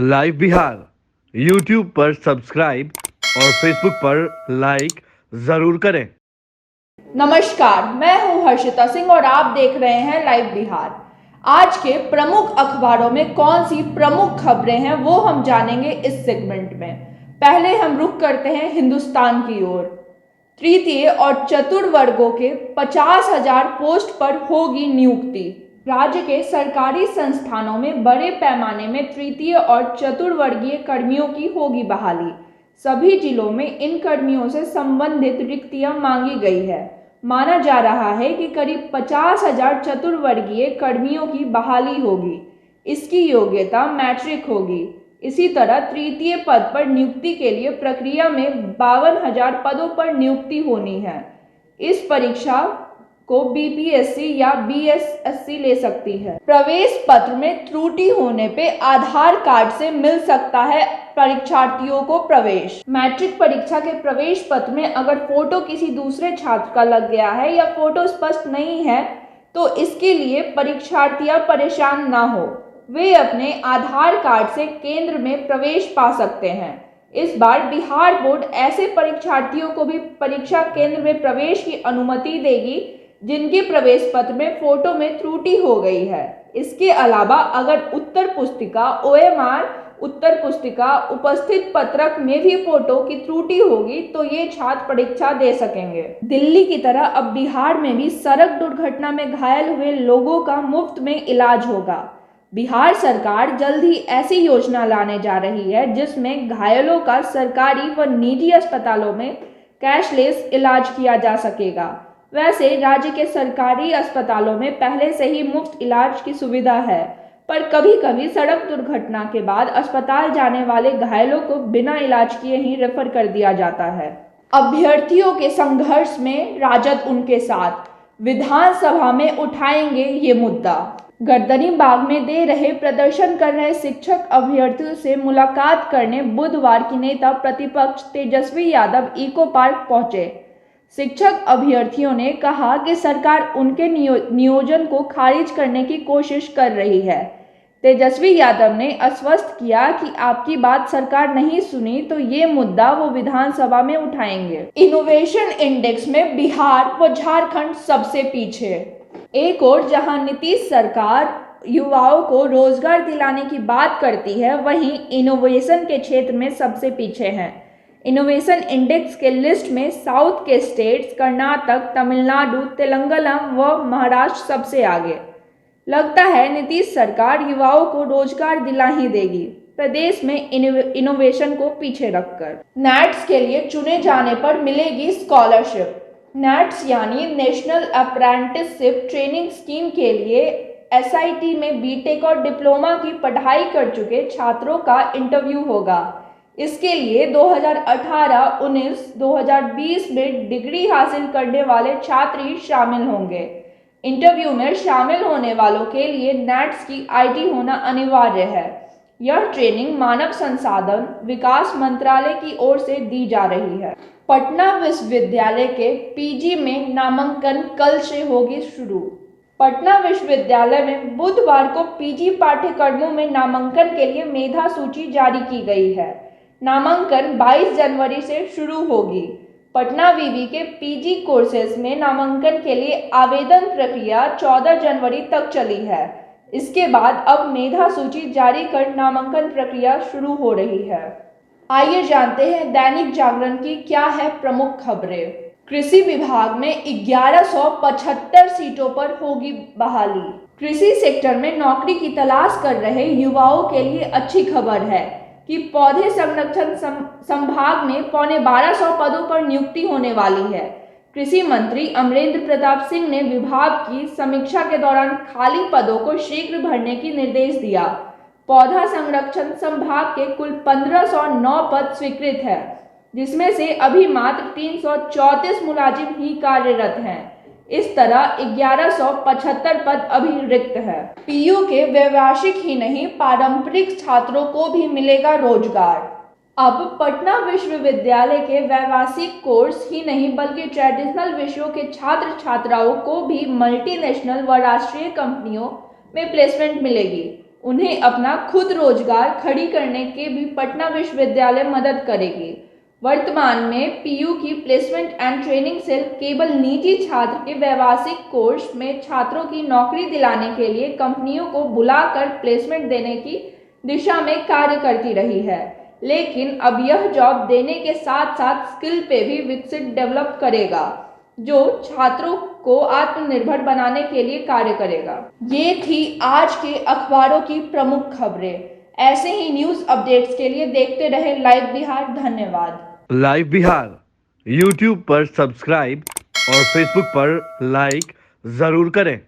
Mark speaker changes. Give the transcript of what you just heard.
Speaker 1: Live Bihar YouTube पर subscribe और Facebook पर लाइक जरूर करें।
Speaker 2: नमस्कार, मैं हूं हर्षिता सिंह और आप देख रहे हैं लाइव बिहार। आज के प्रमुख अखबारों में कौन सी प्रमुख खबरें हैं वो हम जानेंगे इस सेगमेंट में। पहले हम रुख करते हैं हिंदुस्तान की ओर। तृतीय और चतुर्वर्गों के 50,000 पोस्ट पर होगी नियुक्ति। राज्य के सरकारी संस्थानों में बड़े पैमाने में तृतीय और चतुर्वर्गीय कर्मियों की होगी बहाली। सभी जिलों में इन कर्मियों से संबंधित रिक्तियां मांगी गई है। माना जा रहा है कि करीब 50,000 चतुर्वर्गीय कर्मियों की बहाली होगी। इसकी योग्यता मैट्रिक होगी। इसी तरह तृतीय पद पर नियुक्ति के लिए प्रक्रिया में 52,000 पदों पर नियुक्ति होनी है। इस परीक्षा को बीपीएससी या बीएसएससी ले सकती है। प्रवेश पत्र में त्रुटि होने पे आधार कार्ड से मिल सकता है परीक्षार्थियों को प्रवेश। मैट्रिक परीक्षा के प्रवेश पत्र में अगर फोटो किसी दूसरे छात्र का लग गया है या फोटो स्पष्ट नहीं है तो इसके लिए परीक्षार्थियां परेशान ना हो। वे अपने आधार कार्ड से केंद्र में प्रवेश पा सकते हैं। इस बार बिहार बोर्ड ऐसे परीक्षार्थियों को भी परीक्षा केंद्र में प्रवेश की अनुमति देगी जिनके प्रवेश पत्र में फोटो में त्रुटि हो गई है। इसके अलावा अगर उत्तर पुस्तिका ओएमआर उत्तर पुस्तिका उपस्थित पत्रक में भी फोटो की त्रुटि होगी तो ये छात्र परीक्षा दे सकेंगे। दिल्ली की तरह अब बिहार में भी सड़क दुर्घटना में घायल हुए लोगों का मुफ्त में इलाज होगा। बिहार सरकार जल्द ही ऐसी योजना लाने जा रही है जिसमें घायलों का सरकारी व निजी अस्पतालों में कैशलेस इलाज किया जा सकेगा। वैसे राज्य के सरकारी अस्पतालों में पहले से ही मुफ्त इलाज की सुविधा है, पर कभी कभी सड़क दुर्घटना के बाद अस्पताल जाने वाले घायलों को बिना इलाज किए ही रेफर कर दिया जाता है। अभ्यर्थियों के संघर्ष में राजद उनके साथ, विधानसभा में उठाएंगे ये मुद्दा। गर्दनीबाग में दे रहे प्रदर्शन कर रहे शिक्षक अभ्यर्थियों से मुलाकात करने बुधवार की नेता प्रतिपक्ष तेजस्वी यादव इको पार्क पहुंचे। शिक्षक अभ्यर्थियों ने कहा कि सरकार उनके नियोजन को खारिज करने की कोशिश कर रही है। तेजस्वी यादव ने आश्वस्त किया कि आपकी बात सरकार नहीं सुनी तो ये मुद्दा वो विधानसभा में उठाएंगे। इनोवेशन इंडेक्स में बिहार व झारखंड सबसे पीछे। एक और जहां नीतीश सरकार युवाओं को रोजगार दिलाने की बात करती है, वहीं इनोवेशन के क्षेत्र में सबसे पीछे हैं। इनोवेशन इंडेक्स के लिस्ट में साउथ के स्टेट्स कर्नाटक, तमिलनाडु, तेलंगाना व महाराष्ट्र सबसे आगे। लगता है नीतीश सरकार युवाओं को रोजगार दिला ही देगी, प्रदेश में इनोवेशन को पीछे रखकर। नैट्स के लिए चुने जाने पर मिलेगी स्कॉलरशिप। नैट्स यानी नेशनल अप्रेंटिसशिप ट्रेनिंग स्कीम के लिए एसआईटी में बीटेक और डिप्लोमा की पढ़ाई कर चुके छात्रों का इंटरव्यू होगा। इसके लिए 2018, 19, 2020 में डिग्री हासिल करने वाले छात्र ही शामिल होंगे। इंटरव्यू में शामिल होने वालों के लिए नैट्स की आईटी होना अनिवार्य है। यह ट्रेनिंग मानव संसाधन विकास मंत्रालय की ओर से दी जा रही है। पटना विश्वविद्यालय के पीजी में नामांकन कल से होगी शुरू। पटना विश्वविद्यालय में बुधवार को पीजी पाठ्यक्रमों में नामांकन के लिए मेधा सूची जारी की गई है। नामांकन 22 जनवरी से शुरू होगी। पटना विवि के पीजी कोर्सेज में नामांकन के लिए आवेदन प्रक्रिया 14 जनवरी तक चली है। इसके बाद अब मेधा सूची जारी कर नामांकन प्रक्रिया शुरू हो रही है। आइए जानते हैं दैनिक जागरण की क्या है प्रमुख खबरें। कृषि विभाग में 1175 सीटों पर होगी बहाली। कृषि सेक्टर में नौकरी की तलाश कर रहे युवाओं के लिए अच्छी खबर है कि पौधे संरक्षण संभाग में 1250 पदों पर नियुक्ति होने वाली है। कृषि मंत्री अमरेंद्र प्रताप सिंह ने विभाग की समीक्षा के दौरान खाली पदों को शीघ्र भरने की निर्देश दिया। पौधा संरक्षण संभाग के कुल 1509 पद स्वीकृत है, जिसमें से अभी मात्र 334 मुलाजिम ही कार्यरत हैं। इस तरह 1175 पद अभी रिक्त है। पीयू के व्यवसायिक ही नहीं पारंपरिक छात्रों को भी मिलेगा रोजगार। अब पटना विश्वविद्यालय के व्यवसायिक कोर्स ही नहीं बल्कि ट्रेडिशनल विषयों के छात्र छात्राओं को भी मल्टीनेशनल व राष्ट्रीय कंपनियों में प्लेसमेंट मिलेगी। उन्हें अपना खुद रोजगार खड़ी करने के भी पटना विश्वविद्यालय मदद करेगी। वर्तमान में पीयू की प्लेसमेंट एंड ट्रेनिंग सेल केवल निजी छात्र के व्यावसायिक कोर्स में छात्रों की नौकरी दिलाने के लिए कंपनियों को बुलाकर प्लेसमेंट देने की दिशा में कार्य करती रही है, लेकिन अब यह जॉब देने के साथ साथ स्किल पे भी विकसित डेवलप करेगा जो छात्रों को आत्मनिर्भर बनाने के लिए कार्य करेगा। ये थी आज के अखबारों की प्रमुख खबरें। ऐसे ही न्यूज़ अपडेट्स के लिए देखते रहे लाइव बिहार। धन्यवाद।
Speaker 1: लाइव बिहार यूट्यूब पर सब्सक्राइब और फेसबुक पर लाइक जरूर करें।